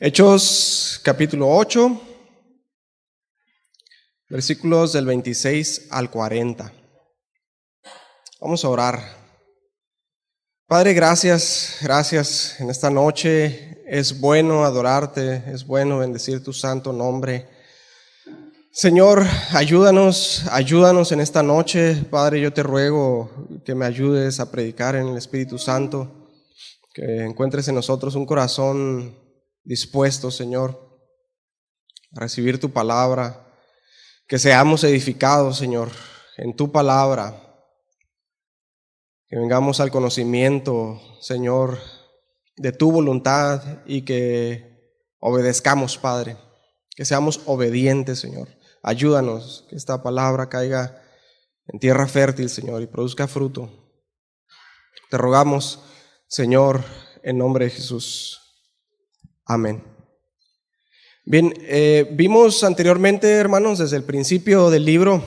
Hechos capítulo 8, versículos del 26 al 40. Vamos a orar. Padre, gracias en esta noche. Es bueno adorarte, es bueno bendecir tu santo nombre. Señor, ayúdanos en esta noche. Padre, yo te ruego que me ayudes a predicar en el Espíritu Santo, que encuentres en nosotros un corazón dispuesto, Señor, a recibir tu palabra, que seamos edificados, Señor, en tu palabra, que vengamos al conocimiento, Señor, de tu voluntad y que obedezcamos, Padre, que seamos obedientes, Señor. Ayúdanos, que esta palabra caiga en tierra fértil, Señor, y produzca fruto. Te rogamos, Señor, en nombre de Jesús. Amén. Bien, vimos anteriormente, hermanos, desde el principio del libro,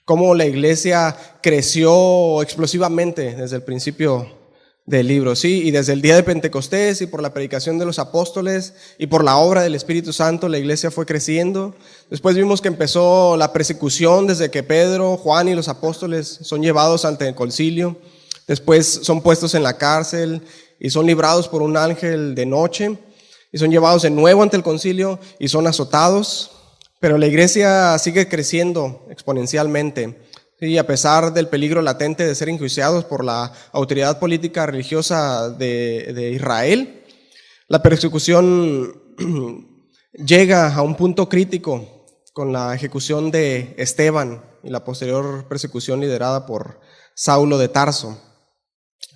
cómo la iglesia creció explosivamente desde el principio del libro, ¿sí? Y desde el día de Pentecostés y por la predicación de los apóstoles y por la obra del Espíritu Santo, la iglesia fue creciendo. Después vimos que empezó la persecución desde que Pedro, Juan y los apóstoles son llevados ante el concilio. Después son puestos en la cárcel y son librados por un ángel de noche. Y son llevados de nuevo ante el concilio y son azotados. Pero la iglesia sigue creciendo exponencialmente. Y a pesar del peligro latente de ser enjuiciados por la autoridad política religiosa de Israel, la persecución llega a un punto crítico con la ejecución de Esteban y la posterior persecución liderada por Saulo de Tarso.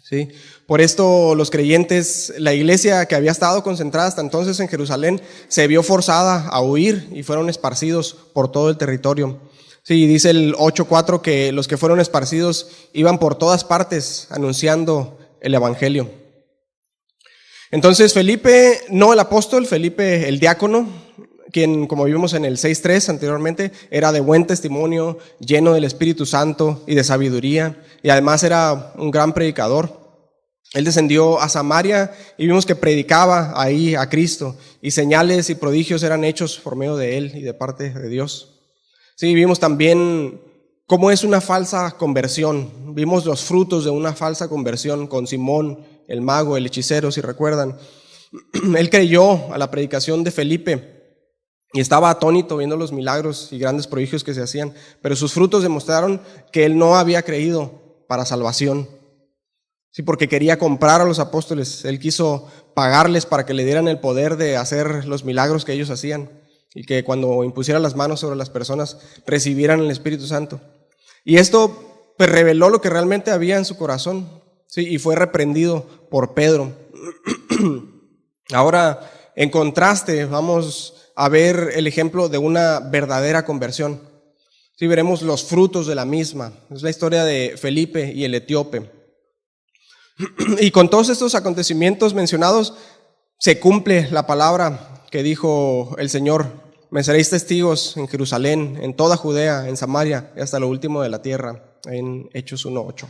¿Sí? Por esto los creyentes, la iglesia que había estado concentrada hasta entonces en Jerusalén, se vio forzada a huir y fueron esparcidos por todo el territorio. Sí, dice el 8:4 que los que fueron esparcidos iban por todas partes anunciando el evangelio. Entonces Felipe, no el apóstol, Felipe el diácono, quien, como vimos en el 6:3 anteriormente, era de buen testimonio, lleno del Espíritu Santo y de sabiduría, y además era un gran predicador. Él descendió a Samaria y vimos que predicaba ahí a Cristo, y señales y prodigios eran hechos por medio de él y de parte de Dios. Sí, vimos también cómo es una falsa conversión. Vimos los frutos de una falsa conversión con Simón, el mago, el hechicero, si recuerdan. Él creyó a la predicación de Felipe y estaba atónito viendo los milagros y grandes prodigios que se hacían, pero sus frutos demostraron que él no había creído para salvación. Sí, porque quería comprar a los apóstoles. Él quiso pagarles para que le dieran el poder de hacer los milagros que ellos hacían y que cuando impusiera las manos sobre las personas recibieran el Espíritu Santo. Y esto pues reveló lo que realmente había en su corazón, ¿sí? Y fue reprendido por Pedro. Ahora, en contraste, vamos a ver el ejemplo de una verdadera conversión. Sí, veremos los frutos de la misma. Es la historia de Felipe y el etíope. Y con todos estos acontecimientos mencionados se cumple la palabra que dijo el Señor: me seréis testigos en Jerusalén, en toda Judea, en Samaria y hasta lo último de la tierra, en Hechos 1:8.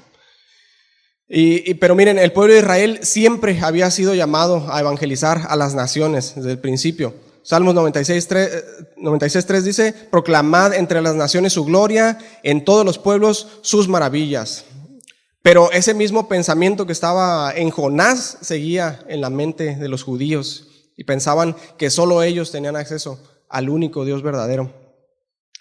Pero miren, el pueblo de Israel siempre había sido llamado a evangelizar a las naciones desde el principio. Salmos 96:3 dice: proclamad entre las naciones su gloria, en todos los pueblos sus maravillas. Pero ese mismo pensamiento que estaba en Jonás seguía en la mente de los judíos y pensaban que solo ellos tenían acceso al único Dios verdadero.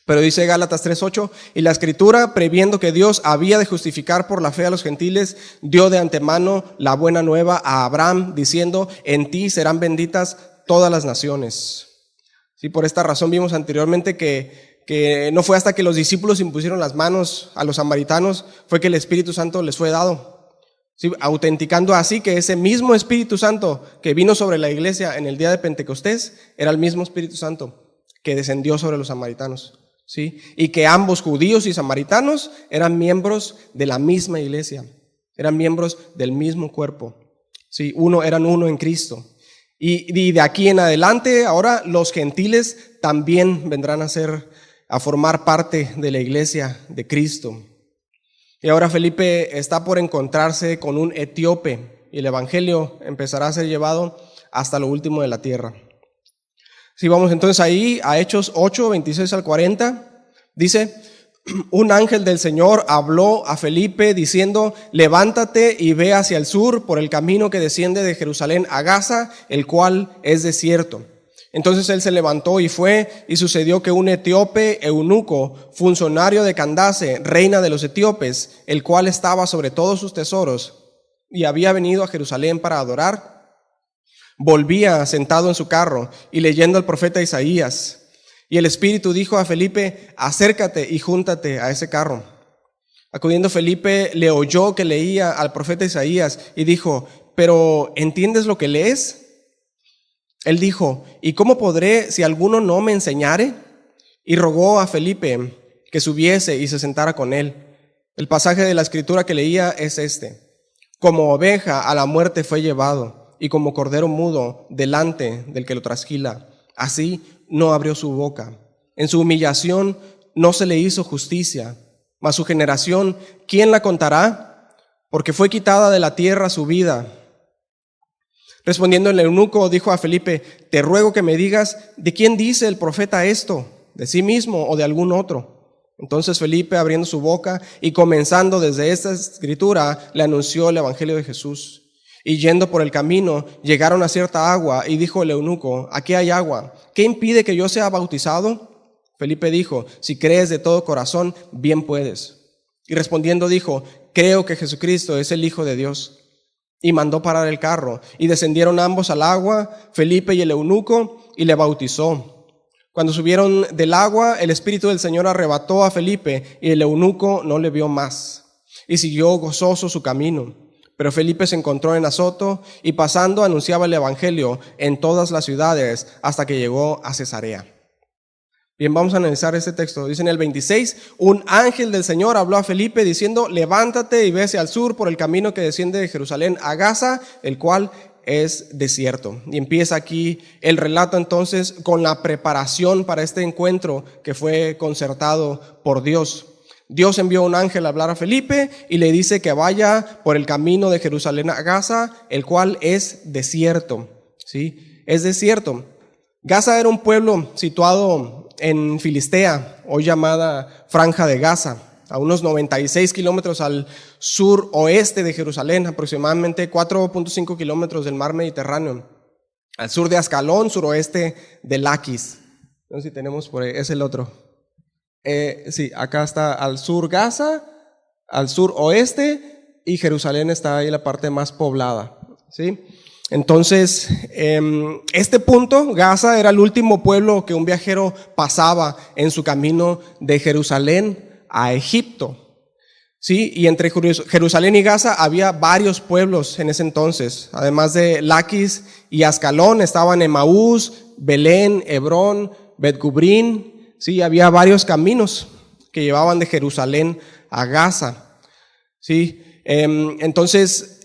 Pero dice Gálatas 3:8, y la Escritura, previendo que Dios había de justificar por la fe a los gentiles, dio de antemano la buena nueva a Abraham, diciendo: en ti serán benditas todas las naciones. Sí, por esta razón vimos anteriormente que no fue hasta que los discípulos impusieron las manos a los samaritanos fue que el Espíritu Santo les fue dado, ¿sí? Autenticando así que ese mismo Espíritu Santo que vino sobre la iglesia en el día de Pentecostés era el mismo Espíritu Santo que descendió sobre los samaritanos, ¿sí? Y que ambos, judíos y samaritanos, eran miembros de la misma iglesia, eran miembros del mismo cuerpo, ¿sí? Eran uno en Cristo. Y de aquí en adelante, ahora los gentiles también vendrán a formar parte de la iglesia de Cristo. Y ahora Felipe está por encontrarse con un etíope y el evangelio empezará a ser llevado hasta lo último de la tierra. Si vamos entonces ahí a Hechos 8, 26 al 40, dice: un ángel del Señor habló a Felipe diciendo: levántate y ve hacia el sur por el camino que desciende de Jerusalén a Gaza, el cual es desierto. Entonces él se levantó y fue, y sucedió que un etíope eunuco, funcionario de Candace, reina de los etíopes, el cual estaba sobre todos sus tesoros y había venido a Jerusalén para adorar, volvía sentado en su carro y leyendo al profeta Isaías. Y el Espíritu dijo a Felipe: acércate y júntate a ese carro. Acudiendo Felipe, le oyó que leía al profeta Isaías y dijo: ¿pero entiendes lo que lees? Él dijo: ¿y cómo podré si alguno no me enseñare? Y rogó a Felipe que subiese y se sentara con él. El pasaje de la escritura que leía es este: como oveja a la muerte fue llevado, y como cordero mudo delante del que lo trasquila, así no abrió su boca. En su humillación no se le hizo justicia. Mas su generación, ¿quién la contará? Porque fue quitada de la tierra su vida. Respondiendo el eunuco, dijo a Felipe: te ruego que me digas, ¿de quién dice el profeta esto? ¿De sí mismo o de algún otro? Entonces Felipe, abriendo su boca y comenzando desde esta escritura, le anunció el evangelio de Jesús. Y yendo por el camino, llegaron a cierta agua, y dijo el eunuco: aquí hay agua, ¿qué impide que yo sea bautizado? Felipe dijo: si crees de todo corazón, bien puedes. Y respondiendo dijo: creo que Jesucristo es el Hijo de Dios. Y mandó parar el carro, y descendieron ambos al agua, Felipe y el eunuco, y le bautizó. Cuando subieron del agua, el Espíritu del Señor arrebató a Felipe, y el eunuco no le vio más, y siguió gozoso su camino. Pero Felipe se encontró en Azoto, y pasando anunciaba el evangelio en todas las ciudades hasta que llegó a Cesarea. Bien, vamos a analizar este texto. Dice en el 26: un ángel del Señor habló a Felipe diciendo: levántate y ve hacia el sur por el camino que desciende de Jerusalén a Gaza, el cual es desierto. Y empieza aquí el relato entonces con la preparación para este encuentro que fue concertado por Dios. Dios envió un ángel a hablar a Felipe y le dice que vaya por el camino de Jerusalén a Gaza, el cual es desierto. ¿Sí? Es desierto. Gaza era un pueblo situado en Filistea, hoy llamada Franja de Gaza, a unos 96 kilómetros al sur oeste de Jerusalén, aproximadamente 4.5 kilómetros del mar Mediterráneo, al sur de Ascalón, suroeste de Laquis. No sé si tenemos por ahí, es el otro. Sí, acá está al sur Gaza, al sur oeste, y Jerusalén está ahí la parte más poblada, ¿sí? Entonces, este punto, Gaza, era el último pueblo que un viajero pasaba en su camino de Jerusalén a Egipto, ¿sí? Y entre Jerusalén y Gaza había varios pueblos en ese entonces. Además de Laquis y Ascalón, estaban Emaús, Belén, Hebrón, Bet-Gubrín. Sí, había varios caminos que llevaban de Jerusalén a Gaza. Sí, entonces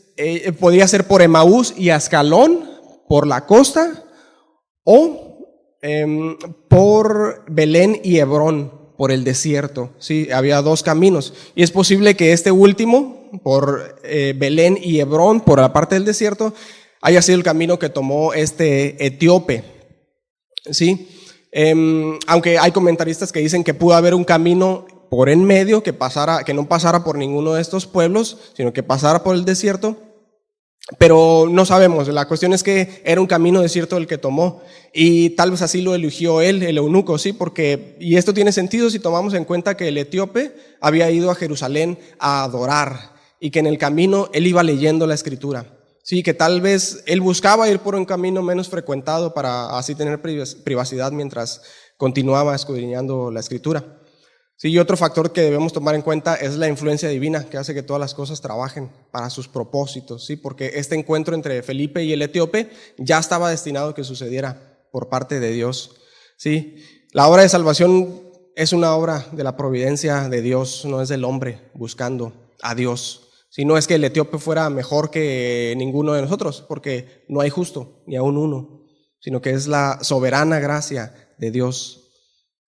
podía ser por Emaús y Ascalón, por la costa, o por Belén y Hebrón, por el desierto. Sí, había dos caminos. Y es posible que este último, por Belén y Hebrón, por la parte del desierto, haya sido el camino que tomó este etíope. Sí. Aunque hay comentaristas que dicen que pudo haber un camino por en medio que no pasara por ninguno de estos pueblos, sino que pasara por el desierto, pero no sabemos. La cuestión es que era un camino desierto el que tomó, y tal vez así lo eligió él, el eunuco, sí, y esto tiene sentido si tomamos en cuenta que el etíope había ido a Jerusalén a adorar, y que en el camino él iba leyendo la escritura. Sí, que tal vez él buscaba ir por un camino menos frecuentado para así tener privacidad mientras continuaba escudriñando la escritura. Sí, y otro factor que debemos tomar en cuenta es la influencia divina que hace que todas las cosas trabajen para sus propósitos, ¿sí? Porque este encuentro entre Felipe y el etíope ya estaba destinado a que sucediera por parte de Dios, ¿sí? La obra de salvación es una obra de la providencia de Dios, no es del hombre buscando a Dios. Si no es que el etíope fuera mejor que ninguno de nosotros, porque no hay justo, ni aún uno, sino que es la soberana gracia de Dios.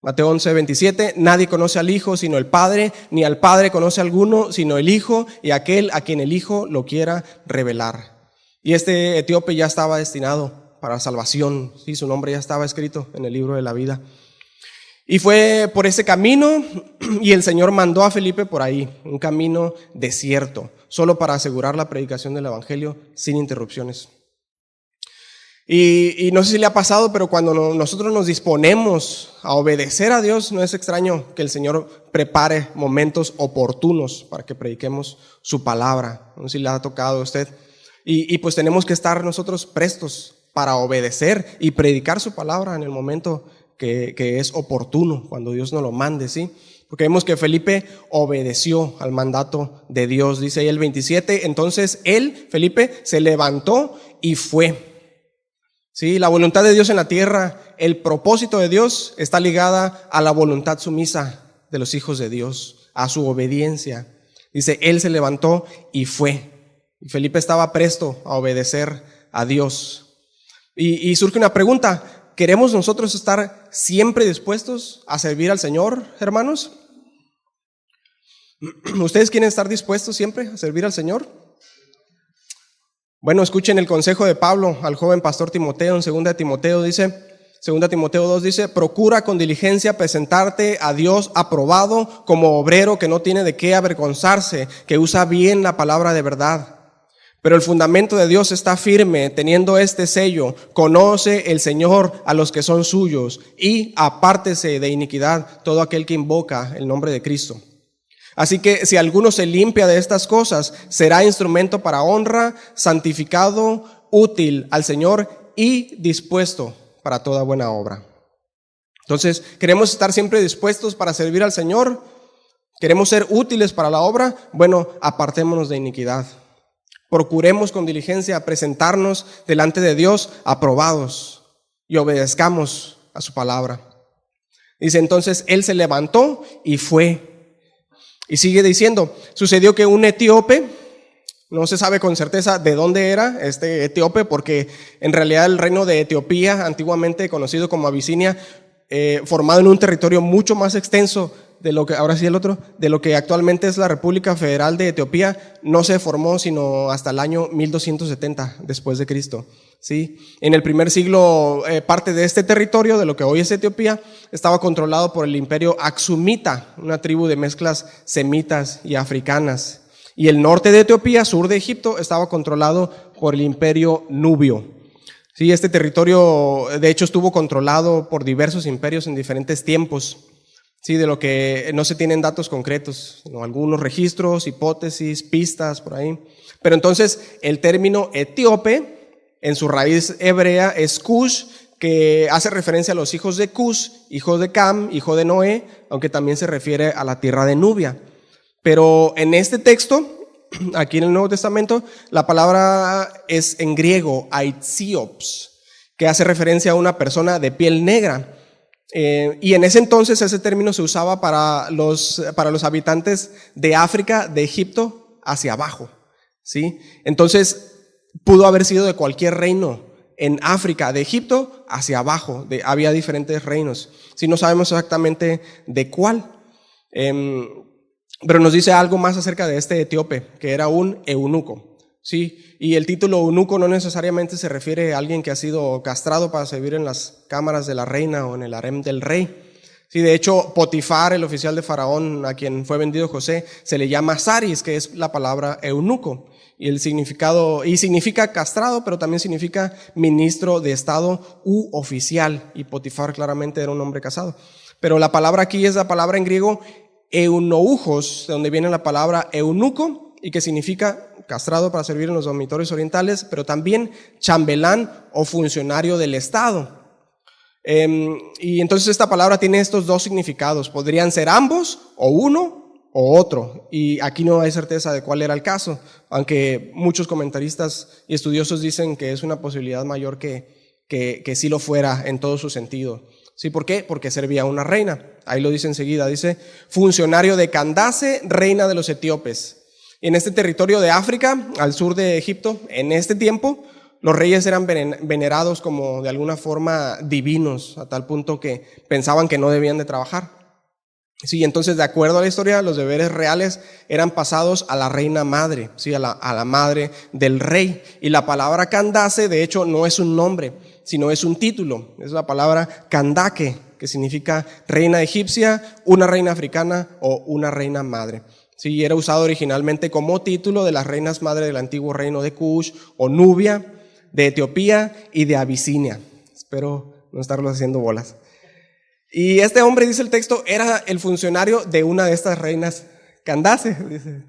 Mateo 11:27, nadie conoce al Hijo sino el Padre, ni al Padre conoce a alguno sino el Hijo, y aquel a quien el Hijo lo quiera revelar. Y este etíope ya estaba destinado para salvación. Sí, su nombre ya estaba escrito en el libro de la vida. Y fue por ese camino y el Señor mandó a Felipe por ahí, un camino desierto, solo para asegurar la predicación del evangelio sin interrupciones. Y no sé si le ha pasado, pero cuando nosotros nos disponemos a obedecer a Dios, no es extraño que el Señor prepare momentos oportunos para que prediquemos su palabra. No sé si le ha tocado a usted. Y pues tenemos que estar nosotros prestos para obedecer y predicar su palabra en el momento que es oportuno, cuando Dios nos lo mande, ¿sí? Porque vemos que Felipe obedeció al mandato de Dios. Dice ahí el 27, entonces él, Felipe, se levantó y fue. Sí, la voluntad de Dios en la tierra, el propósito de Dios está ligada a la voluntad sumisa de los hijos de Dios, a su obediencia. Dice, él se levantó y fue. Y Felipe estaba presto a obedecer a Dios. Y surge una pregunta, ¿queremos nosotros estar siempre dispuestos a servir al Señor, hermanos? ¿Ustedes quieren estar dispuestos siempre a servir al Señor? Bueno, escuchen el consejo de Pablo al joven pastor Timoteo en 2 Timoteo 2 dice, procura con diligencia presentarte a Dios aprobado como obrero que no tiene de qué avergonzarse, que usa bien la palabra de verdad. Pero el fundamento de Dios está firme, teniendo este sello, conoce el Señor a los que son suyos y apártese de iniquidad todo aquel que invoca el nombre de Cristo. Así que si alguno se limpia de estas cosas, será instrumento para honra, santificado, útil al Señor y dispuesto para toda buena obra. Entonces, ¿queremos estar siempre dispuestos para servir al Señor? ¿Queremos ser útiles para la obra? Bueno, apartémonos de iniquidad. Procuremos con diligencia presentarnos delante de Dios aprobados y obedezcamos a su palabra. Dice, entonces él se levantó y fue. Y sigue diciendo, sucedió que un etíope, no se sabe con certeza de dónde era este etíope, porque en realidad el reino de Etiopía, antiguamente conocido como Abisinia, formado en un territorio mucho más extenso de lo que, ahora sí el otro, de lo que actualmente es la República Federal de Etiopía, no se formó sino hasta el año 1270 después de Cristo. ¿Sí? En el primer siglo, parte de este territorio, de lo que hoy es Etiopía, estaba controlado por el imperio Aksumita, una tribu de mezclas semitas y africanas. Y el norte de Etiopía, sur de Egipto, estaba controlado por el imperio Nubio. Sí, este territorio, de hecho, estuvo controlado por diversos imperios en diferentes tiempos. Sí, de lo que no se tienen datos concretos, sino algunos registros, hipótesis, pistas por ahí. Pero entonces, el término etíope, en su raíz hebrea es Cush, que hace referencia a los hijos de Cush, hijo de Cam, hijo de Noé, aunque también se refiere a la tierra de Nubia. Pero en este texto, aquí en el Nuevo Testamento, la palabra es en griego, aitziops, que hace referencia a una persona de piel negra. Y en ese entonces ese término se usaba para los habitantes de África, de Egipto, hacia abajo. ¿Sí? Entonces, pudo haber sido de cualquier reino en África, de Egipto hacia abajo, había diferentes reinos. Si no sabemos exactamente de cuál, pero nos dice algo más acerca de este etíope, que era un eunuco. Sí, y el título eunuco no necesariamente se refiere a alguien que ha sido castrado para servir en las cámaras de la reina o en el harem del rey. Sí, de hecho, Potifar, el oficial de Faraón, a quien fue vendido José, se le llama saris, que es la palabra eunuco. Y el significado, y significa castrado, pero también significa ministro de Estado u oficial. Y Potifar claramente era un hombre casado. Pero la palabra aquí es la palabra en griego eunoujos, de donde viene la palabra eunuco, y que significa castrado para servir en los dormitorios orientales, pero también chambelán o funcionario del Estado. Y entonces esta palabra tiene estos dos significados. Podrían ser ambos, o uno, o otro, y aquí no hay certeza de cuál era el caso, aunque muchos comentaristas y estudiosos dicen que es una posibilidad mayor que sí lo fuera en todo su sentido. ¿Sí? ¿Por qué? Porque servía a una reina. Ahí lo dice enseguida, dice, funcionario de Candace, reina de los etíopes. Y en este territorio de África, al sur de Egipto, en este tiempo, los reyes eran venerados como de alguna forma divinos, a tal punto que pensaban que no debían de trabajar. Sí, entonces, de acuerdo a la historia, los deberes reales eran pasados a la reina madre, sí, a la madre del rey. Y la palabra Candace, de hecho, no es un nombre, sino es un título. Es la palabra Kandake, que significa reina egipcia, una reina africana o una reina madre. Sí, era usado originalmente como título de las reinas madre del antiguo reino de Cush o Nubia, de Etiopía y de Abisinia. Espero no estarlos haciendo bolas. Y este hombre, dice el texto, era el funcionario de una de estas reinas Candace, dice.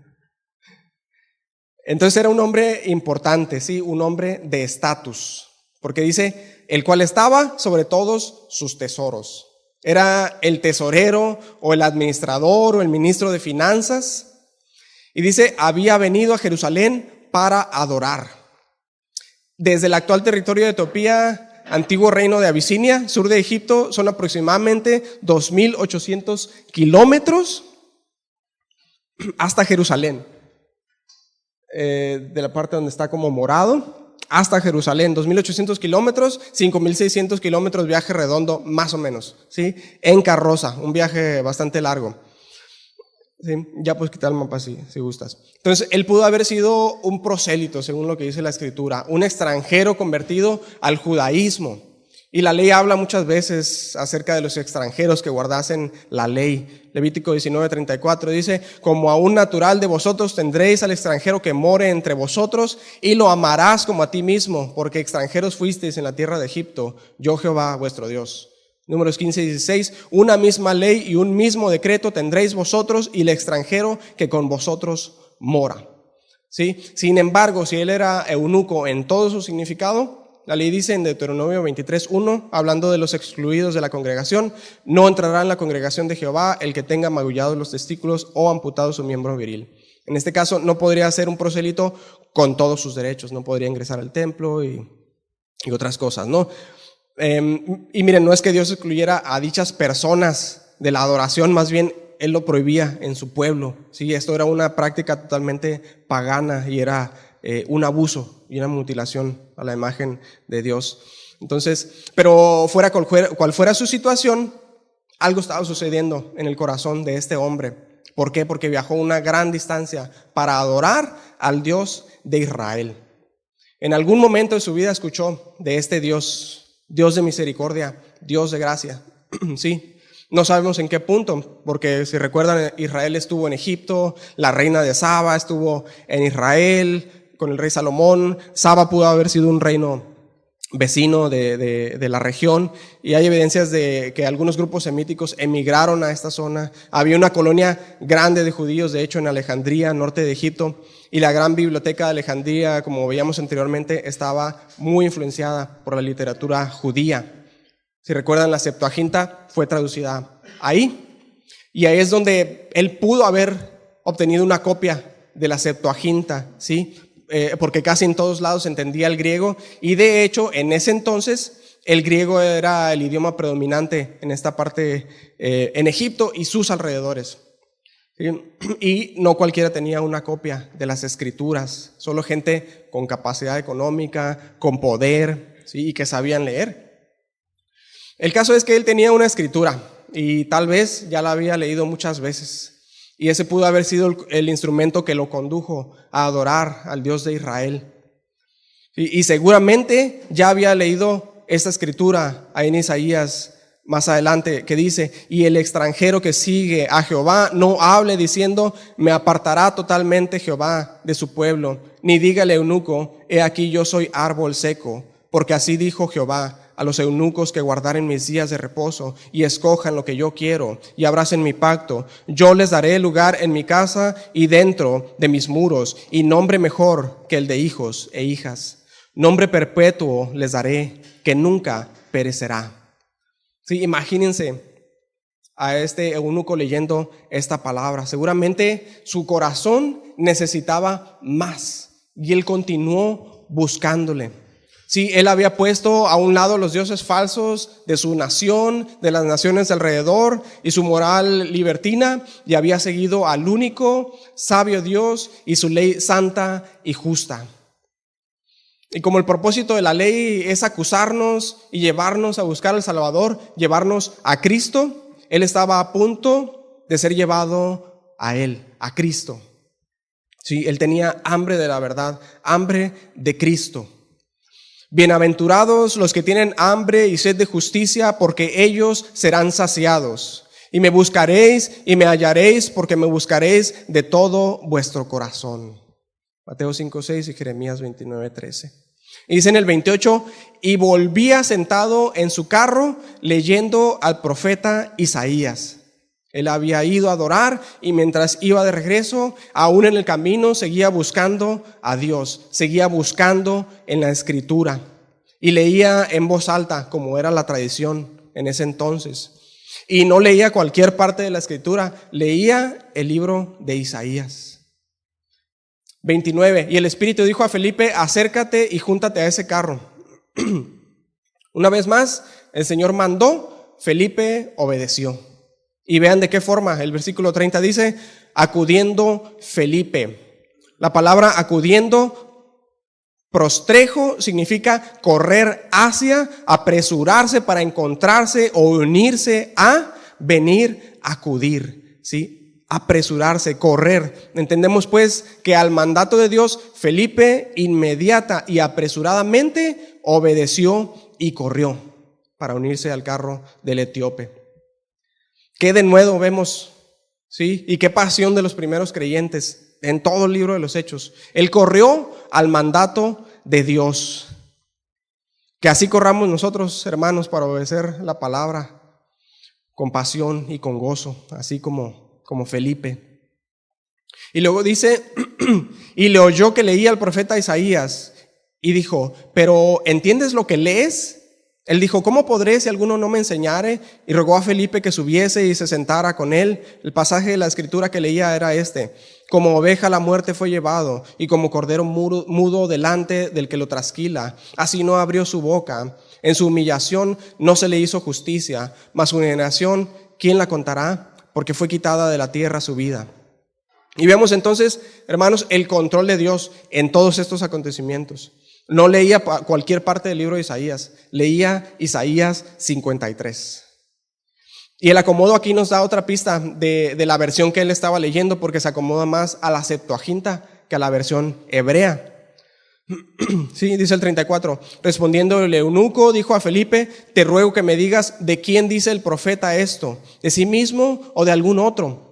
Entonces era un hombre importante, sí, un hombre de estatus, porque dice, el cual estaba sobre todos sus tesoros. Era el tesorero o el administrador o el ministro de finanzas. Y dice, había venido a Jerusalén para adorar. Desde el actual territorio de Etiopía, antiguo reino de Abisinia, sur de Egipto, son aproximadamente 2,800 kilómetros hasta Jerusalén. De la parte donde está como morado, hasta Jerusalén, 2,800 kilómetros, 5,600 kilómetros viaje redondo, más o menos, ¿sí? En carroza, un viaje bastante largo. ¿Sí? Ya puedes quitar el mapa si gustas. Entonces, él pudo haber sido un prosélito, según lo que dice la Escritura, un extranjero convertido al judaísmo. Y la ley habla muchas veces acerca de los extranjeros que guardasen la ley. Levítico 19:34 dice, como a un natural de vosotros tendréis al extranjero que more entre vosotros y lo amarás como a ti mismo, porque extranjeros fuisteis en la tierra de Egipto, yo Jehová vuestro Dios. Números 15:16, una misma ley y un mismo decreto tendréis vosotros y el extranjero que con vosotros mora. ¿Sí? Sin embargo, si él era eunuco en todo su significado, la ley dice en Deuteronomio 23:1, hablando de los excluidos de la congregación, no entrará en la congregación de Jehová el que tenga magullados los testículos o amputado su miembro viril. En este caso no podría ser un prosélito con todos sus derechos, no podría ingresar al templo y otras cosas, ¿no? Y miren, no es que Dios excluyera a dichas personas de la adoración, más bien Él lo prohibía en su pueblo. Sí, esto era una práctica totalmente pagana y era un abuso y una mutilación a la imagen de Dios. Entonces, pero fuera cual fuera su situación, algo estaba sucediendo en el corazón de este hombre. ¿Por qué? Porque viajó una gran distancia para adorar al Dios de Israel. En algún momento de su vida escuchó de este Dios, Dios de misericordia, Dios de gracia. Sí. No sabemos en qué punto, porque si recuerdan, Israel estuvo en Egipto, la reina de Saba estuvo en Israel con el rey Salomón. Saba pudo haber sido un reino vecino de la región, y hay evidencias de que algunos grupos semíticos emigraron a esta zona. Había una colonia grande de judíos, de hecho, en Alejandría, norte de Egipto, y la gran biblioteca de Alejandría, como veíamos anteriormente, estaba muy influenciada por la literatura judía. Si recuerdan, la Septuaginta fue traducida ahí, y ahí es donde él pudo haber obtenido una copia de la Septuaginta, ¿sí? Porque casi en todos lados se entendía el griego, y de hecho en ese entonces el griego era el idioma predominante en esta parte, en Egipto y sus alrededores, ¿sí? Y no cualquiera tenía una copia de las Escrituras, solo gente con capacidad económica, con poder, ¿sí? Y que sabían leer. El caso es que él tenía una escritura y tal vez ya la había leído muchas veces, y ese pudo haber sido el instrumento que lo condujo a adorar al Dios de Israel. Y seguramente ya había leído esta escritura ahí en Isaías más adelante, que dice, y el extranjero que sigue a Jehová no hable diciendo, me apartará totalmente Jehová de su pueblo, ni diga el eunuco, he aquí yo soy árbol seco, porque así dijo Jehová, a los eunucos que guardaren mis días de reposo y escojan lo que yo quiero y abracen mi pacto, yo les daré lugar en mi casa y dentro de mis muros, y nombre mejor que el de hijos e hijas. Nombre perpetuo les daré, que nunca perecerá. Sí, imagínense a este eunuco leyendo esta palabra. Seguramente su corazón necesitaba más y él continuó buscándole. Sí, él había puesto a un lado los dioses falsos de su nación, de las naciones de alrededor, y su moral libertina, y había seguido al único sabio Dios y su ley santa y justa. Y como el propósito de la ley es acusarnos y llevarnos a buscar al Salvador, llevarnos a Cristo, él estaba a punto de ser llevado a él, a Cristo. Sí, él tenía hambre de la verdad, hambre de Cristo. Bienaventurados los que tienen hambre y sed de justicia, porque ellos serán saciados. Y me buscaréis y me hallaréis, porque me buscaréis de todo vuestro corazón. Mateo 5:6 y Jeremías 29:13. Y dice en el 28, y volvía sentado en su carro leyendo al profeta Isaías. Él había ido a adorar y mientras iba de regreso, aún en el camino, seguía buscando a Dios, seguía buscando en la Escritura y leía en voz alta, como era la tradición en ese entonces. Y no leía cualquier parte de la Escritura, leía el libro de Isaías. 29. Y el Espíritu dijo a Felipe, acércate y júntate a ese carro. Una vez más, el Señor mandó, Felipe obedeció. Y vean de qué forma, el versículo 30 dice, acudiendo Felipe. La palabra acudiendo, prostrejo, significa correr hacia, apresurarse para encontrarse o unirse a, venir, acudir, ¿sí? Apresurarse, correr. Entendemos pues que al mandato de Dios, Felipe inmediata y apresuradamente obedeció y corrió para unirse al carro del etíope. Qué denuedo vemos, ¿sí? Y qué pasión de los primeros creyentes en todo el libro de los Hechos. Él corrió al mandato de Dios. Que así corramos nosotros, hermanos, para obedecer la palabra con pasión y con gozo, así como Felipe. Y luego dice, y le oyó que leía al profeta Isaías y dijo, pero ¿entiendes lo que lees? Él dijo, ¿cómo podré si alguno no me enseñare? Y rogó a Felipe que subiese y se sentara con él. El pasaje de la escritura que leía era este: como oveja a la muerte fue llevado, y como cordero mudo delante del que lo trasquila. Así no abrió su boca. En su humillación no se le hizo justicia, mas su generación, ¿quién la contará? Porque fue quitada de la tierra su vida. Y vemos entonces, hermanos, el control de Dios en todos estos acontecimientos. No leía cualquier parte del libro de Isaías, leía Isaías 53. Y el acomodo aquí nos da otra pista de la versión que él estaba leyendo, porque se acomoda más a la Septuaginta que a la versión hebrea. Sí, dice el 34, respondiendo el eunuco, dijo a Felipe, te ruego que me digas de quién dice el profeta esto, de sí mismo o de algún otro.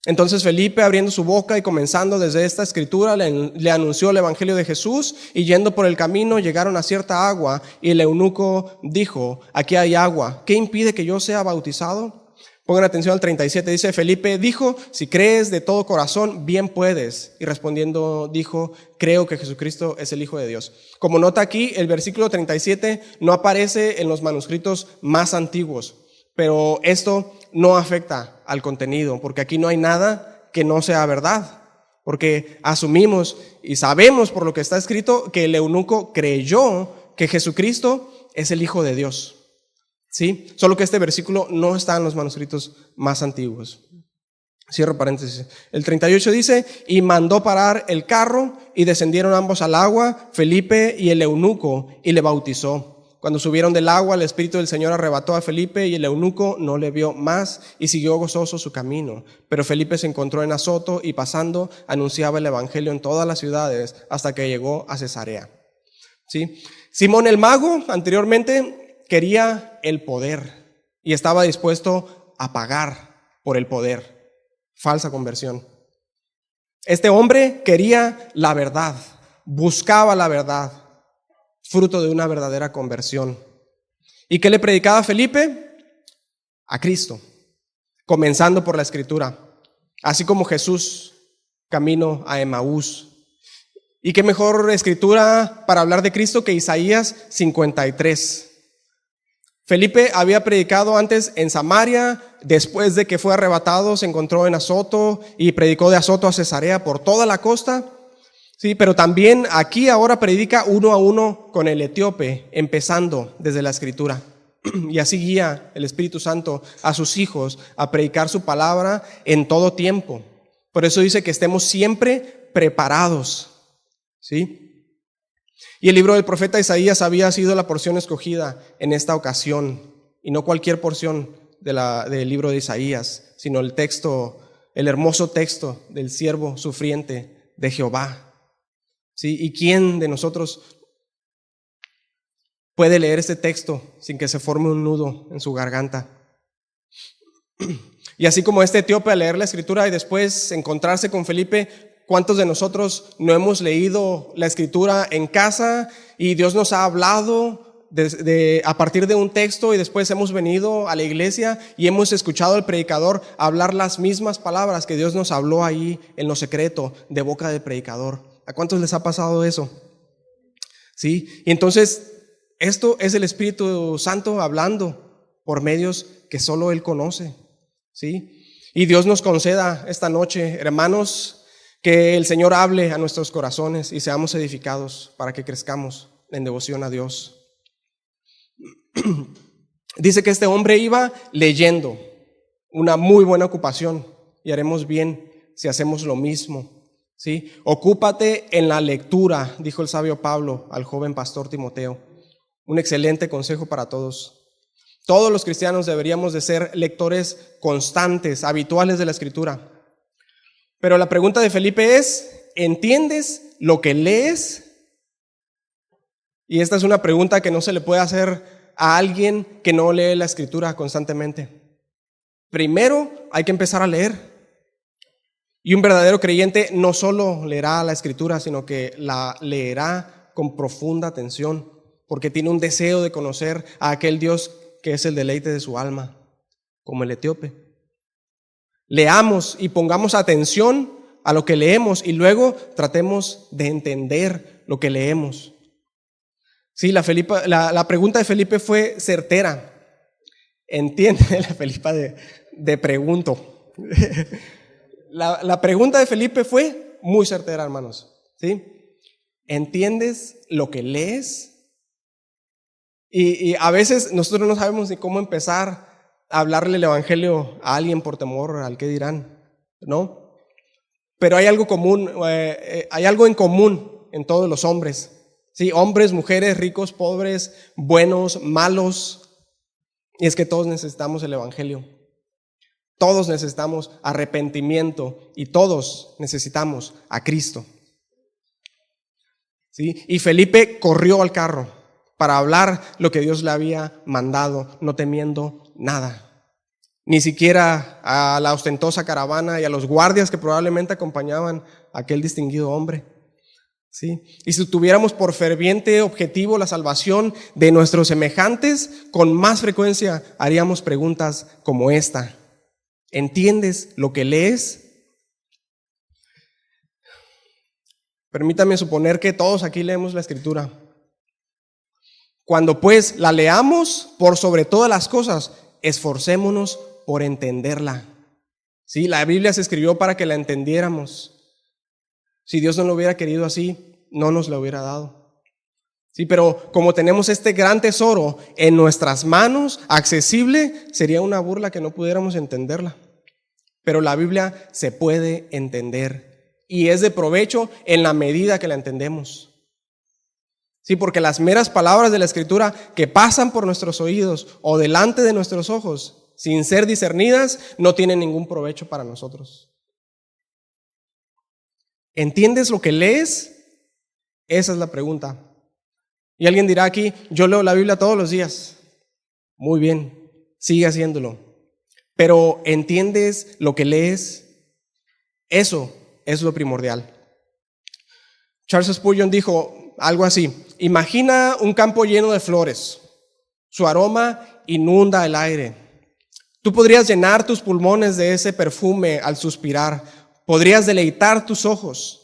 Entonces Felipe, abriendo su boca y comenzando desde esta escritura, le anunció el evangelio de Jesús, y yendo por el camino llegaron a cierta agua, y el eunuco dijo, aquí hay agua, ¿qué impide que yo sea bautizado? Pongan atención al 37, dice, Felipe dijo, si crees de todo corazón, bien puedes. Y respondiendo dijo, creo que Jesucristo es el Hijo de Dios. Como nota aquí, el versículo 37 no aparece en los manuscritos más antiguos, pero esto no afecta al contenido, porque aquí no hay nada que no sea verdad, porque asumimos y sabemos por lo que está escrito que el eunuco creyó que Jesucristo es el Hijo de Dios, ¿sí? Solo que este versículo no está en los manuscritos más antiguos. Cierro paréntesis. El 38 dice, y mandó parar el carro y descendieron ambos al agua, Felipe y el eunuco, y le bautizó. Cuando subieron del agua, el Espíritu del Señor arrebató a Felipe y el eunuco no le vio más y siguió gozoso su camino. Pero Felipe se encontró en Azoto y pasando anunciaba el evangelio en todas las ciudades hasta que llegó a Cesarea. ¿Sí? Simón el mago anteriormente quería el poder y estaba dispuesto a pagar por el poder. Falsa conversión. Este hombre quería la verdad, buscaba la verdad, fruto de una verdadera conversión. ¿Y qué le predicaba Felipe? A Cristo, comenzando por la Escritura, así como Jesús, camino a Emaús. ¿Y qué mejor escritura para hablar de Cristo que Isaías 53? Felipe había predicado antes en Samaria, después de que fue arrebatado se encontró en Azoto y predicó de Azoto a Cesarea por toda la costa. Sí, pero también aquí ahora predica uno a uno con el etíope, empezando desde la escritura. Y así guía el Espíritu Santo a sus hijos a predicar su palabra en todo tiempo. Por eso dice que estemos siempre preparados. ¿Sí? Y el libro del profeta Isaías había sido la porción escogida en esta ocasión. Y no cualquier porción del libro de Isaías, sino el texto, el hermoso texto del siervo sufriente de Jehová. ¿Sí? ¿Y quién de nosotros puede leer este texto sin que se forme un nudo en su garganta. Y así como este etíope al leer la Escritura y después encontrarse con Felipe, ¿cuántos de nosotros no hemos leído la Escritura en casa y Dios nos ha hablado a partir de un texto y después hemos venido a la iglesia y hemos escuchado al predicador hablar las mismas palabras que Dios nos habló ahí en lo secreto de boca del predicador? ¿A cuántos les ha pasado eso? ¿Sí? Y entonces esto es el Espíritu Santo hablando por medios que solo Él conoce. ¿Sí? Y Dios nos conceda esta noche, hermanos, que el Señor hable a nuestros corazones y seamos edificados para que crezcamos en devoción a Dios. Dice que este hombre iba leyendo, una muy buena ocupación, y haremos bien si hacemos lo mismo. ¿Sí? Ocúpate en la lectura, dijo el sabio Pablo al joven pastor Timoteo. Un excelente consejo para todos. Todos los cristianos deberíamos de ser lectores constantes, habituales de la Escritura. Pero la pregunta de Felipe es, ¿entiendes lo que lees? Y esta es una pregunta que no se le puede hacer a alguien que no lee la Escritura constantemente. Primero hay que empezar a leer. Y un verdadero creyente no solo leerá la Escritura, sino que la leerá con profunda atención, porque tiene un deseo de conocer a aquel Dios que es el deleite de su alma, como el etíope. Leamos y pongamos atención a lo que leemos y luego tratemos de entender lo que leemos. Sí, la pregunta de Felipe fue certera. Entiende la Felipa de pregunto. La pregunta de Felipe fue muy certera, hermanos. ¿Sí? ¿Entiendes lo que lees? Y a veces nosotros no sabemos ni cómo empezar a hablarle el evangelio a alguien por temor al qué dirán, ¿no? Pero hay algo común, hay algo en común en todos los hombres, ¿sí? Hombres, mujeres, ricos, pobres, buenos, malos. Y es que todos necesitamos el evangelio. Todos necesitamos arrepentimiento y todos necesitamos a Cristo. ¿Sí? Y Felipe corrió al carro para hablar lo que Dios le había mandado, no temiendo nada. Ni siquiera a la ostentosa caravana y a los guardias que probablemente acompañaban a aquel distinguido hombre. ¿Sí? Y si tuviéramos por ferviente objetivo la salvación de nuestros semejantes, con más frecuencia haríamos preguntas como esta. ¿Entiendes lo que lees? Permítame suponer que todos aquí leemos la Escritura. Cuando pues la leamos, por sobre todas las cosas, esforcémonos por entenderla. Sí, la Biblia se escribió para que la entendiéramos. Si Dios no lo hubiera querido así, no nos la hubiera dado. Sí, pero como tenemos este gran tesoro en nuestras manos, accesible, sería una burla que no pudiéramos entenderla. Pero la Biblia se puede entender y es de provecho en la medida que la entendemos. Sí, porque las meras palabras de la Escritura que pasan por nuestros oídos o delante de nuestros ojos, sin ser discernidas, no tienen ningún provecho para nosotros. ¿Entiendes lo que lees? Esa es la pregunta. Y alguien dirá aquí, yo leo la Biblia todos los días. Muy bien, sigue haciéndolo. Pero ¿entiendes lo que lees? Eso es lo primordial. Charles Spurgeon dijo algo así: imagina un campo lleno de flores. Su aroma inunda el aire. Tú podrías llenar tus pulmones de ese perfume al suspirar. Podrías deleitar tus ojos.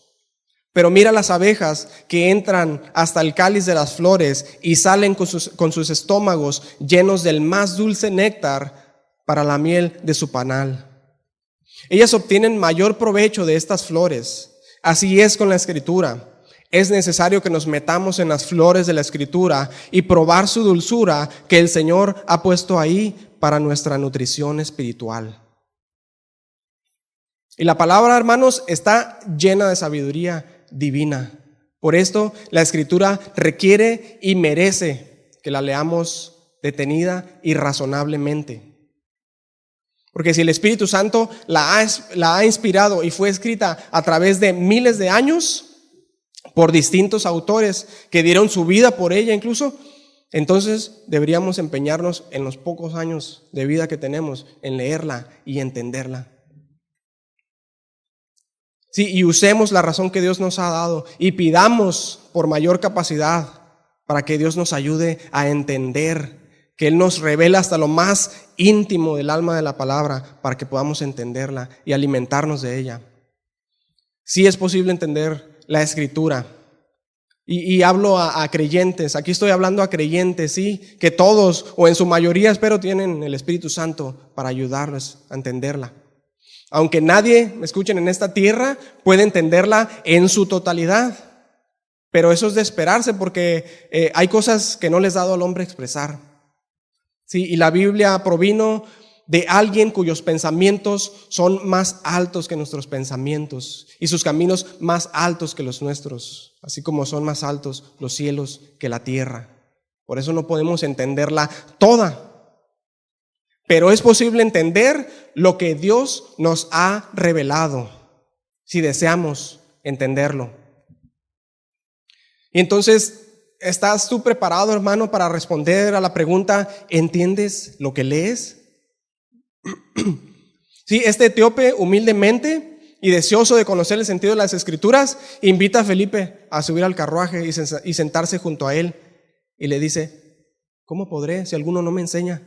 Pero mira las abejas que entran hasta el cáliz de las flores y salen con sus estómagos llenos del más dulce néctar para la miel de su panal. Ellas obtienen mayor provecho de estas flores. Así es con la Escritura. Es necesario que nos metamos en las flores de la Escritura y probar su dulzura que el Señor ha puesto ahí para nuestra nutrición espiritual. Y la palabra, hermanos, está llena de sabiduría divina. Por esto, la Escritura requiere y merece que la leamos detenida y razonablemente. Porque si el Espíritu Santo la ha inspirado y fue escrita a través de miles de años por distintos autores que dieron su vida por ella incluso, entonces deberíamos empeñarnos en los pocos años de vida que tenemos en leerla y entenderla. Sí, y usemos la razón que Dios nos ha dado y pidamos por mayor capacidad para que Dios nos ayude a entender, que Él nos revela hasta lo más íntimo del alma de la palabra para que podamos entenderla y alimentarnos de ella. Sí es posible entender la Escritura. Y hablo a creyentes, aquí estoy hablando a creyentes, sí, que todos o en su mayoría espero tienen el Espíritu Santo para ayudarles a entenderla. Aunque nadie, me escuchen, en esta tierra puede entenderla en su totalidad, pero eso es de esperarse porque hay cosas que no les ha dado al hombre expresar. Sí, y la Biblia provino de alguien cuyos pensamientos son más altos que nuestros pensamientos y sus caminos más altos que los nuestros, así como son más altos los cielos que la tierra. Por eso no podemos entenderla toda, pero es posible entender lo que Dios nos ha revelado, si deseamos entenderlo. Y entonces, ¿estás tú preparado, hermano, para responder a la pregunta, ¿entiendes lo que lees? Sí, este etíope humildemente y deseoso de conocer el sentido de las Escrituras, invita a Felipe a subir al carruaje y sentarse junto a él y le dice, ¿cómo podré si alguno no me enseña?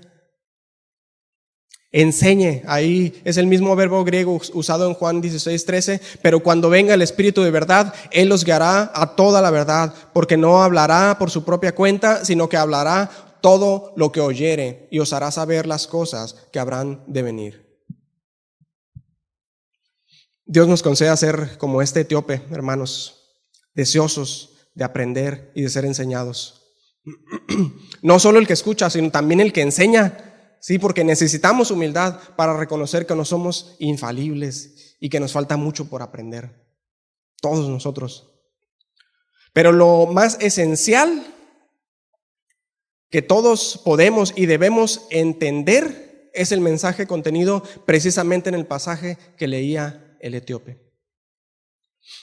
Enseñe, ahí es el mismo verbo griego usado en Juan 16:13, pero cuando venga el Espíritu de verdad, Él los guiará a toda la verdad, porque no hablará por su propia cuenta, sino que hablará todo lo que oyere y os hará saber las cosas que habrán de venir. Dios nos conceda ser como este etíope, hermanos, deseosos de aprender y de ser enseñados. No solo el que escucha, sino también el que enseña. Sí, porque necesitamos humildad para reconocer que no somos infalibles y que nos falta mucho por aprender. Todos nosotros. Pero lo más esencial que todos podemos y debemos entender es el mensaje contenido precisamente en el pasaje que leía el etíope.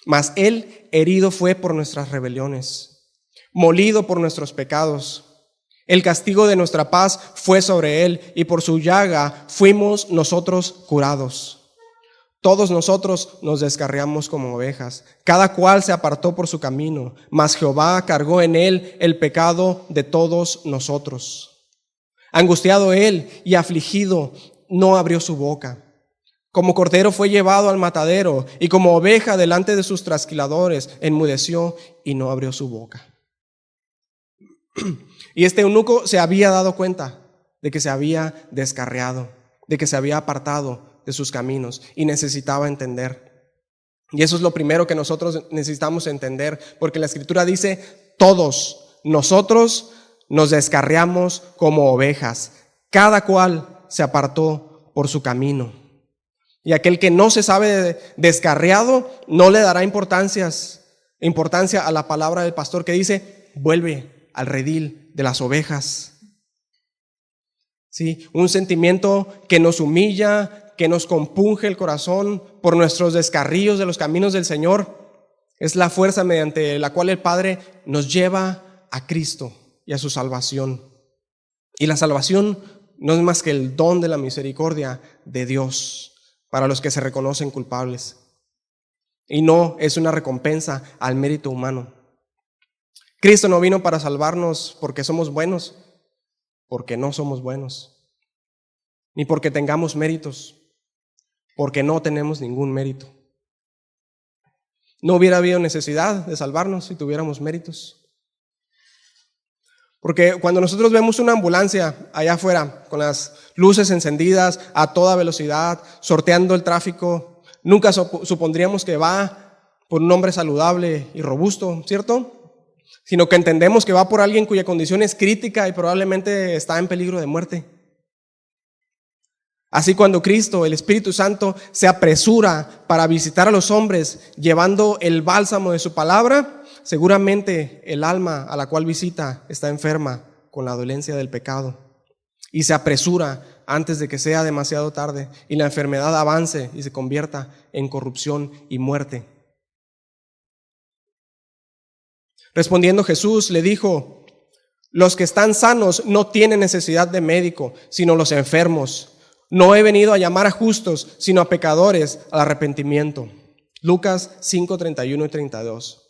Mas él herido fue por nuestras rebeliones, molido por nuestros pecados. El castigo de nuestra paz fue sobre él, y por su llaga fuimos nosotros curados. Todos nosotros nos descarriamos como ovejas, cada cual se apartó por su camino, mas Jehová cargó en él el pecado de todos nosotros. Angustiado él y afligido, no abrió su boca. Como cordero fue llevado al matadero, y como oveja delante de sus trasquiladores, enmudeció y no abrió su boca. Y este eunuco se había dado cuenta de que se había descarriado, de que se había apartado de sus caminos y necesitaba entender. Y eso es lo primero que nosotros necesitamos entender, porque la Escritura dice, todos nosotros nos descarriamos como ovejas, cada cual se apartó por su camino. Y aquel que no se sabe descarriado no le dará importancia a la palabra del pastor que dice, vuelve al redil de las ovejas. Sí, un sentimiento que nos humilla, que nos compunge el corazón por nuestros descarríos de los caminos del Señor. Es la fuerza mediante la cual el Padre nos lleva a Cristo y a su salvación. Y la salvación no es más que el don de la misericordia de Dios para los que se reconocen culpables. Y no es una recompensa al mérito humano. Cristo no vino para salvarnos porque somos buenos, porque no somos buenos, ni porque tengamos méritos, porque no tenemos ningún mérito. No hubiera habido necesidad de salvarnos si tuviéramos méritos. Porque cuando nosotros vemos una ambulancia allá afuera, con las luces encendidas a toda velocidad, sorteando el tráfico, nunca supondríamos que va por un hombre saludable y robusto, ¿cierto? Sino que entendemos que va por alguien cuya condición es crítica y probablemente está en peligro de muerte. Así cuando Cristo, el Espíritu Santo, se apresura para visitar a los hombres llevando el bálsamo de su palabra, seguramente el alma a la cual visita está enferma con la dolencia del pecado y se apresura antes de que sea demasiado tarde y la enfermedad avance y se convierta en corrupción y muerte. Respondiendo Jesús le dijo, Los que están sanos no tienen necesidad de médico, sino los enfermos. No he venido a llamar a justos, sino a pecadores al arrepentimiento. Lucas 5, 31 y 32.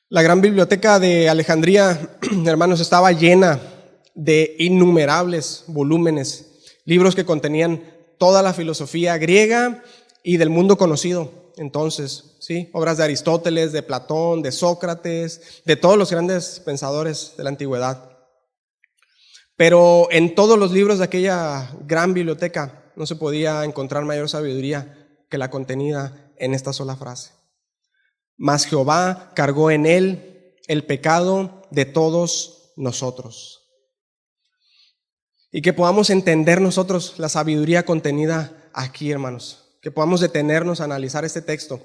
La gran biblioteca de Alejandría, hermanos, estaba llena de innumerables volúmenes, libros que contenían toda la filosofía griega y del mundo conocido entonces, ¿sí? Obras de Aristóteles, de Platón, de Sócrates, de todos los grandes pensadores de la antigüedad. Pero en todos los libros de aquella gran biblioteca no se podía encontrar mayor sabiduría que la contenida en esta sola frase. Mas Jehová cargó en él el pecado de todos nosotros. Y que podamos entender nosotros la sabiduría contenida aquí, hermanos. Que podamos detenernos a analizar este texto.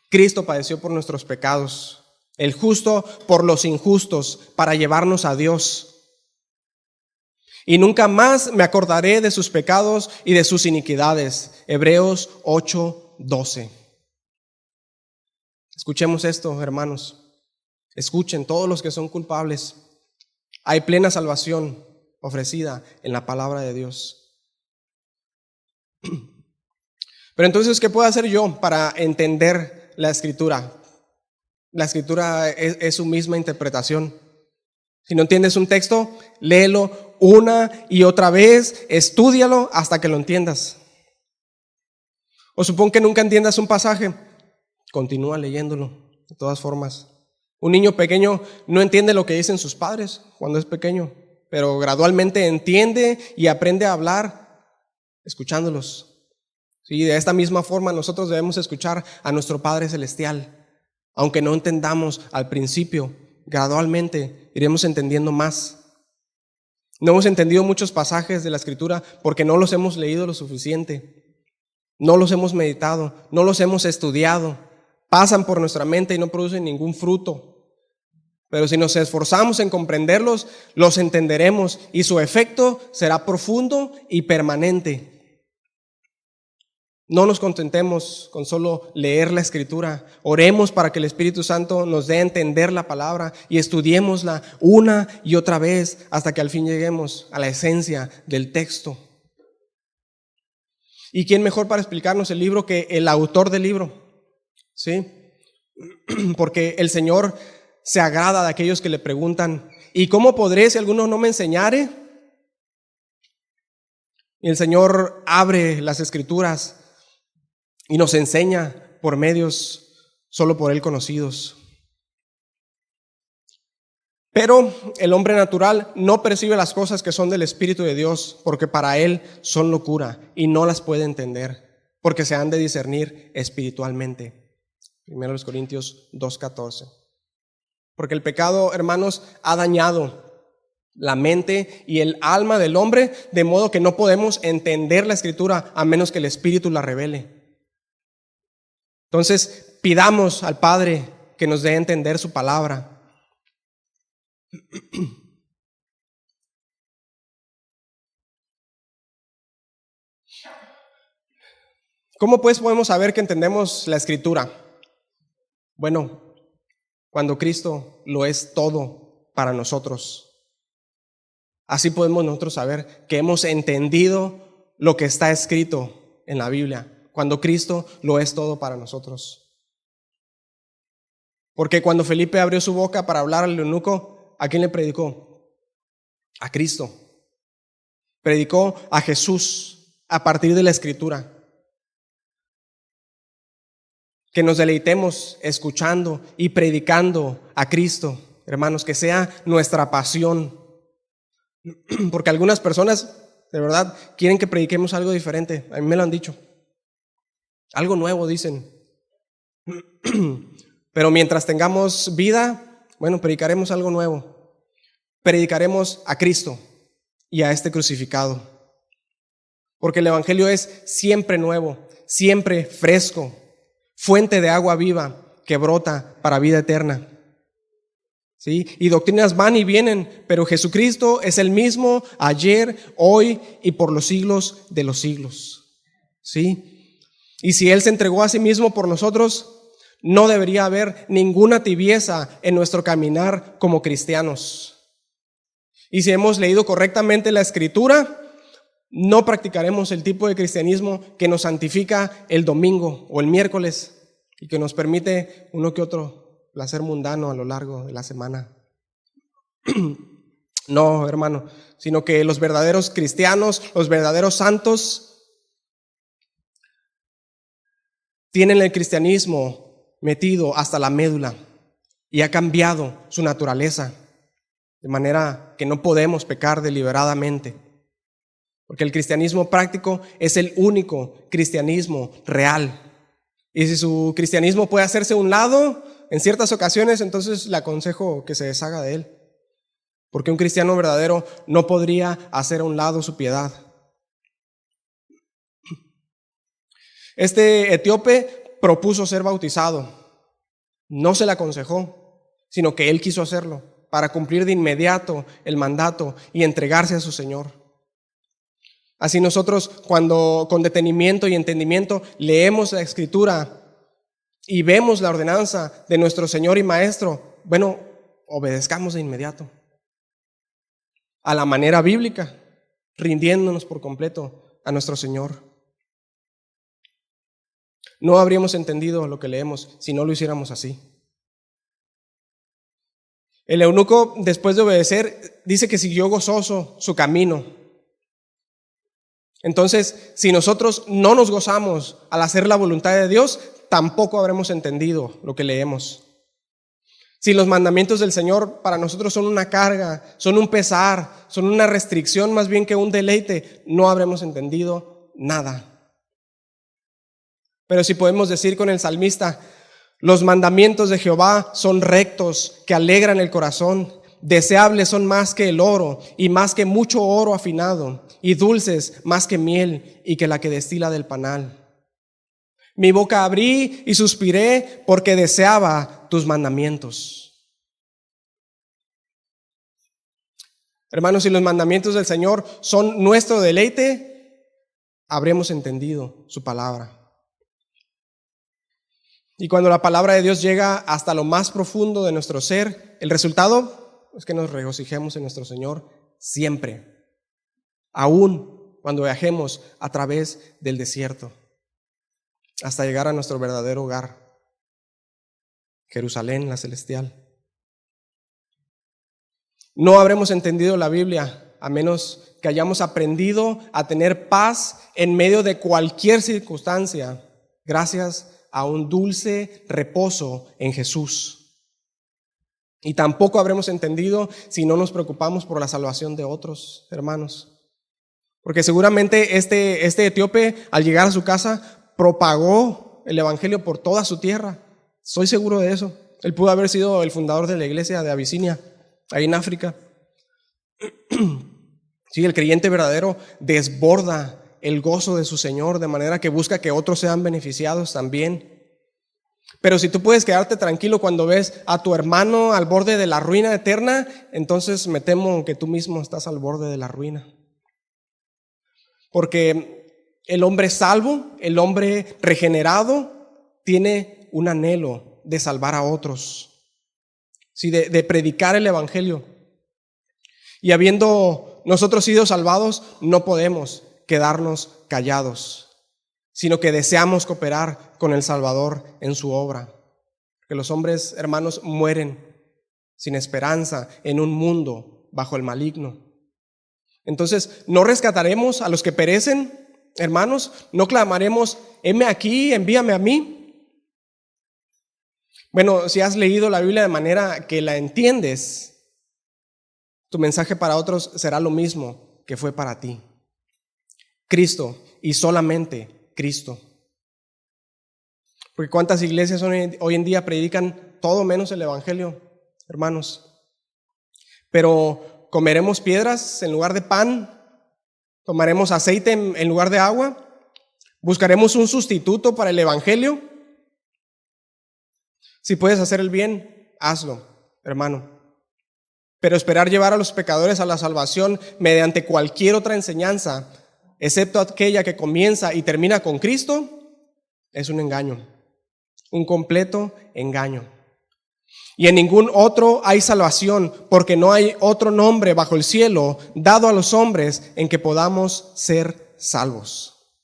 Cristo padeció por nuestros pecados, el justo por los injustos, para llevarnos a Dios. Y nunca más me acordaré de sus pecados y de sus iniquidades. Hebreos 8:12. Escuchemos esto, hermanos. Escuchen, todos los que son culpables. Hay plena salvación ofrecida en la palabra de Dios. Pero entonces, ¿qué puedo hacer yo para entender la Escritura? La Escritura es su misma interpretación. Si no entiendes un texto, léelo una y otra vez, estúdialo hasta que lo entiendas. O supón que nunca entiendas un pasaje, continúa leyéndolo, de todas formas. Un niño pequeño no entiende lo que dicen sus padres cuando es pequeño, pero gradualmente entiende y aprende a hablar escuchándolos. Sí, de esta misma forma nosotros debemos escuchar a nuestro Padre Celestial. Aunque no entendamos al principio, gradualmente iremos entendiendo más. No hemos entendido muchos pasajes de la Escritura porque no los hemos leído lo suficiente. No los hemos meditado, no los hemos estudiado. Pasan por nuestra mente y no producen ningún fruto. Pero si nos esforzamos en comprenderlos, los entenderemos y su efecto será profundo y permanente. No nos contentemos con solo leer la Escritura. Oremos para que el Espíritu Santo nos dé a entender la palabra y estudiémosla una y otra vez hasta que al fin lleguemos a la esencia del texto. ¿Y quién mejor para explicarnos el libro que el autor del libro? ¿Sí? Porque el Señor se agrada de aquellos que le preguntan: ¿y cómo podré si alguno no me enseñare? Y el Señor abre las Escrituras y nos enseña por medios solo por Él conocidos. Pero el hombre natural no percibe las cosas que son del Espíritu de Dios, porque para él son locura y no las puede entender, porque se han de discernir espiritualmente. 1 Corintios 2:14. Porque el pecado, hermanos, ha dañado la mente y el alma del hombre, de modo que no podemos entender la Escritura a menos que el Espíritu la revele. Entonces, pidamos al Padre que nos dé a entender su palabra. ¿Cómo pues podemos saber que entendemos la Escritura? Bueno, cuando Cristo lo es todo para nosotros. Así podemos nosotros saber que hemos entendido lo que está escrito en la Biblia, cuando Cristo lo es todo para nosotros. Porque cuando Felipe abrió su boca para hablar al eunuco, ¿a quién le predicó? A Cristo. Predicó a Jesús a partir de la Escritura. Que nos deleitemos escuchando y predicando a Cristo, hermanos, que sea nuestra pasión. Porque algunas personas, de verdad, quieren que prediquemos algo diferente. A mí me lo han dicho. Algo nuevo, dicen. Pero mientras tengamos vida, bueno, predicaremos algo nuevo. Predicaremos a Cristo y a este crucificado. Porque el Evangelio es siempre nuevo, siempre fresco, fuente de agua viva que brota para vida eterna. ¿sí? Y doctrinas van y vienen, pero Jesucristo es el mismo ayer, hoy y por los siglos de los siglos, ¿sí? Y si Él se entregó a sí mismo por nosotros, no debería haber ninguna tibieza en nuestro caminar como cristianos. Y si hemos leído correctamente la Escritura, no practicaremos el tipo de cristianismo que nos santifica el domingo o el miércoles y que nos permite uno que otro placer mundano a lo largo de la semana. No, hermano, sino que los verdaderos cristianos, los verdaderos santos, tienen el cristianismo metido hasta la médula y ha cambiado su naturaleza, de manera que no podemos pecar deliberadamente. Porque el cristianismo práctico es el único cristianismo real. Y si su cristianismo puede hacerse a un lado en ciertas ocasiones, entonces le aconsejo que se deshaga de él. Porque un cristiano verdadero no podría hacer a un lado su piedad. Este etíope propuso ser bautizado. No se le aconsejó, sino que él quiso hacerlo para cumplir de inmediato el mandato y entregarse a su Señor. Así nosotros, cuando con detenimiento y entendimiento leemos la Escritura y vemos la ordenanza de nuestro Señor y Maestro, bueno, obedezcamos de inmediato a la manera bíblica, rindiéndonos por completo a nuestro Señor. No habríamos entendido lo que leemos si no lo hiciéramos así. El eunuco, después de obedecer, dice que siguió gozoso su camino. Entonces, si nosotros no nos gozamos al hacer la voluntad de Dios, tampoco habremos entendido lo que leemos. Si los mandamientos del Señor para nosotros son una carga, son un pesar, son una restricción más bien que un deleite, no habremos entendido nada. Pero si podemos decir con el salmista, los mandamientos de Jehová son rectos, que alegran el corazón, deseables son más que el oro y más que mucho oro afinado, y dulces más que miel y que la que destila del panal. Mi boca abrí y suspiré porque deseaba tus mandamientos. Hermanos, si los mandamientos del Señor son nuestro deleite, habremos entendido su palabra. Y cuando la palabra de Dios llega hasta lo más profundo de nuestro ser, el resultado es que nos regocijemos en nuestro Señor siempre, aún cuando viajemos a través del desierto, hasta llegar a nuestro verdadero hogar, Jerusalén, la celestial. No habremos entendido la Biblia a menos que hayamos aprendido a tener paz en medio de cualquier circunstancia, gracias a un dulce reposo en Jesús. Y tampoco habremos entendido si no nos preocupamos por la salvación de otros hermanos. Porque seguramente este etíope, al llegar a su casa, propagó el evangelio por toda su tierra. Estoy seguro de eso. Él pudo haber sido el fundador de la iglesia de Abisinia, ahí en África. Sí, el creyente verdadero desborda el gozo de su Señor, de manera que busca que otros sean beneficiados también. Pero si tú puedes quedarte tranquilo cuando ves a tu hermano al borde de la ruina eterna, entonces me temo que tú mismo estás al borde de la ruina. Porque el hombre salvo, el hombre regenerado, tiene un anhelo de salvar a otros, ¿sí? de predicar el evangelio. Y habiendo nosotros sido salvados, no podemos quedarnos callados, sino que deseamos cooperar con el Salvador en su obra. Porque los hombres, hermanos, mueren sin esperanza en un mundo bajo el maligno. Entonces, no rescataremos a los que perecen, hermanos, no clamaremos, heme aquí, envíame a mí. Bueno, si has leído la Biblia de manera que la entiendes, tu mensaje para otros será lo mismo que fue para ti. Cristo y solamente Cristo. Porque cuántas iglesias hoy en día predican todo menos el evangelio, hermanos. Pero comeremos piedras en lugar de pan, tomaremos aceite en lugar de agua, buscaremos un sustituto para el evangelio. Si puedes hacer el bien, hazlo, hermano. Pero esperar llevar a los pecadores a la salvación mediante cualquier otra enseñanza, excepto aquella que comienza y termina con Cristo, es un engaño, un completo engaño. Y en ningún otro hay salvación, porque no hay otro nombre bajo el cielo dado a los hombres en que podamos ser salvos.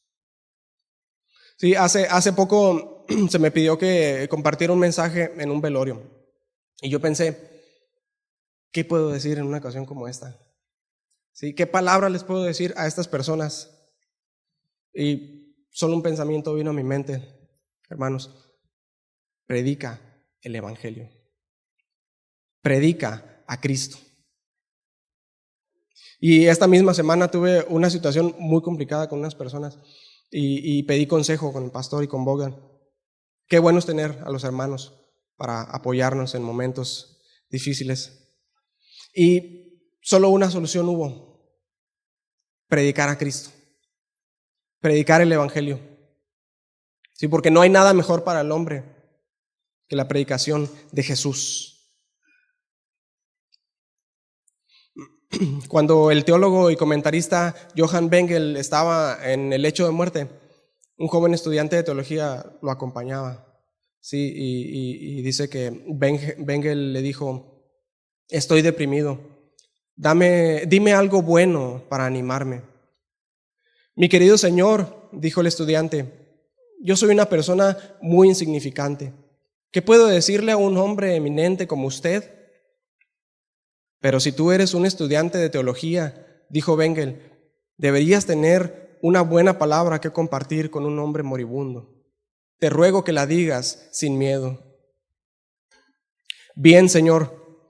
Sí, hace poco se me pidió que compartiera un mensaje en un velorio. Y yo pensé, ¿qué puedo decir en una ocasión como esta? ¿Sí? ¿Qué palabra les puedo decir a estas personas? Y solo un pensamiento vino a mi mente, hermanos: predica el evangelio. Predica a Cristo. Y esta misma semana tuve una situación muy complicada con unas personas y pedí consejo con el pastor y con Bogdan. Qué bueno es tener a los hermanos para apoyarnos en momentos difíciles. Y solo una solución hubo: predicar a Cristo, predicar el evangelio. Sí, porque no hay nada mejor para el hombre que la predicación de Jesús. Cuando el teólogo y comentarista Johann Bengel estaba en el lecho de muerte, un joven estudiante de teología lo acompañaba. Sí, y dice que Bengel le dijo: estoy deprimido, dime algo bueno para animarme. Mi querido señor, dijo el estudiante, yo soy una persona muy insignificante. ¿Qué puedo decirle a un hombre eminente como usted? Pero si tú eres un estudiante de teología, dijo Bengel, deberías tener una buena palabra que compartir con un hombre moribundo. Te ruego que la digas sin miedo. Bien, Señor,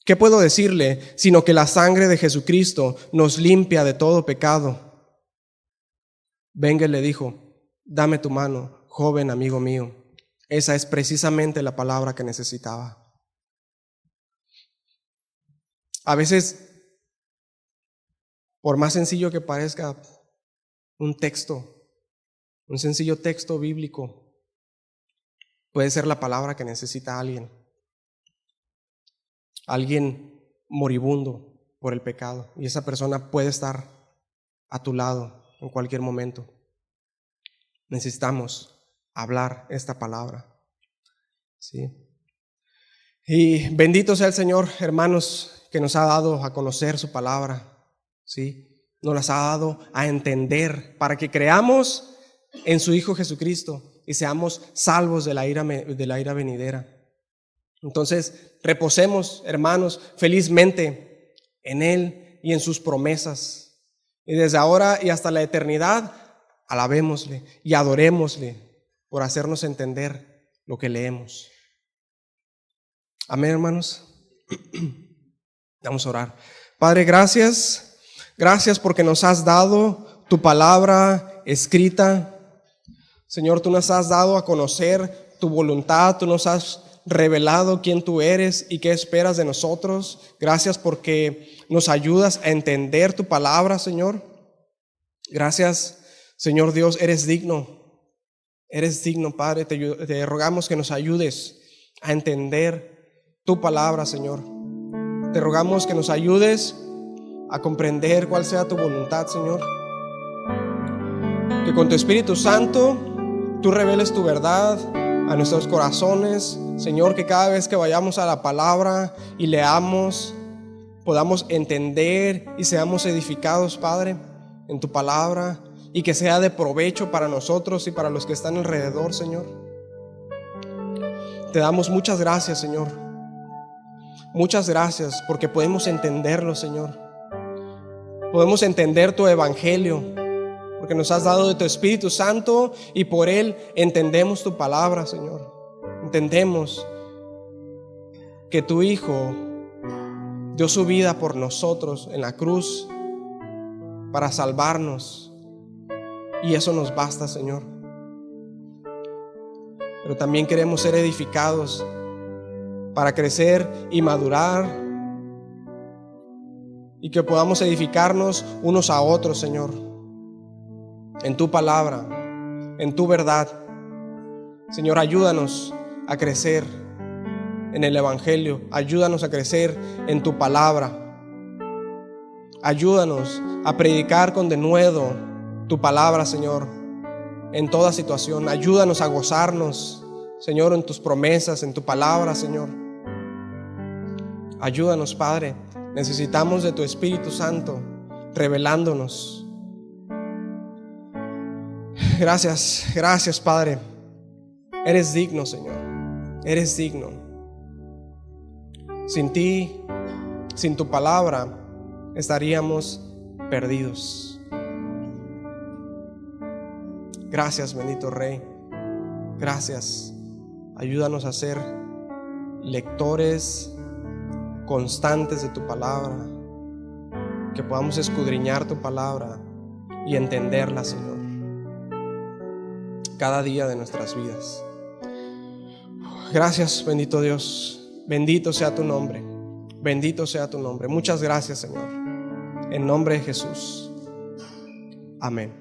¿qué puedo decirle sino que la sangre de Jesucristo nos limpia de todo pecado? Bengel le dijo: dame tu mano, joven amigo mío. Esa es precisamente la palabra que necesitaba. A veces, por más sencillo que parezca un sencillo texto bíblico, puede ser la palabra que necesita alguien moribundo por el pecado, y esa persona puede estar a tu lado en cualquier momento. Necesitamos hablar esta palabra. ¿Sí? Y bendito sea el Señor, hermanos, que nos ha dado a conocer su palabra. ¿Sí? Nos las ha dado a entender para que creamos en su Hijo Jesucristo y seamos salvos de la ira venidera. Entonces, reposemos, hermanos, felizmente en Él y en sus promesas. Y desde ahora y hasta la eternidad, alabémosle y adorémosle por hacernos entender lo que leemos. Amén, hermanos. Vamos a orar. Padre, gracias. Gracias porque nos has dado tu palabra escrita. Señor, tú nos has dado a conocer tu voluntad. Tú nos has revelado quién tú eres y qué esperas de nosotros. Gracias porque nos ayudas a entender tu palabra, Señor. Gracias, Señor Dios, eres digno. Eres digno, Padre. Te rogamos que nos ayudes a entender tu palabra, Señor. Te rogamos que nos ayudes a comprender cuál sea tu voluntad, Señor. Que con tu Espíritu Santo tú reveles tu verdad a nuestros corazones, Señor, que cada vez que vayamos a la palabra y leamos, podamos entender y seamos edificados, Padre, en tu palabra, y que sea de provecho para nosotros y para los que están alrededor, Señor. Te damos muchas gracias, Señor. Muchas gracias porque podemos entenderlo, Señor. Podemos entender tu evangelio porque nos has dado de tu Espíritu Santo y por él entendemos tu palabra, Señor. Entendemos que tu Hijo dio su vida por nosotros en la cruz para salvarnos, y eso nos basta, Señor. Pero también queremos ser edificados para crecer y madurar, y que podamos edificarnos unos a otros, Señor, en tu palabra, en tu verdad. Señor, ayúdanos a crecer en el Evangelio. Ayúdanos a crecer en tu palabra. Ayúdanos a predicar con denuedo tu palabra, Señor, en toda situación. Ayúdanos a gozarnos, Señor, en tus promesas, en tu palabra, Señor. Ayúdanos, Padre. Necesitamos de tu Espíritu Santo revelándonos. Gracias, gracias, Padre. Eres digno, Señor. Eres digno. Sin ti, sin tu palabra, estaríamos perdidos. Gracias, bendito Rey. Gracias. Ayúdanos a ser lectores constantes de tu palabra, que podamos escudriñar tu palabra y entenderla, Señor, cada día de nuestras vidas. Gracias, bendito Dios. Bendito sea tu nombre. Bendito sea tu nombre. Muchas gracias, Señor. En nombre de Jesús. Amén.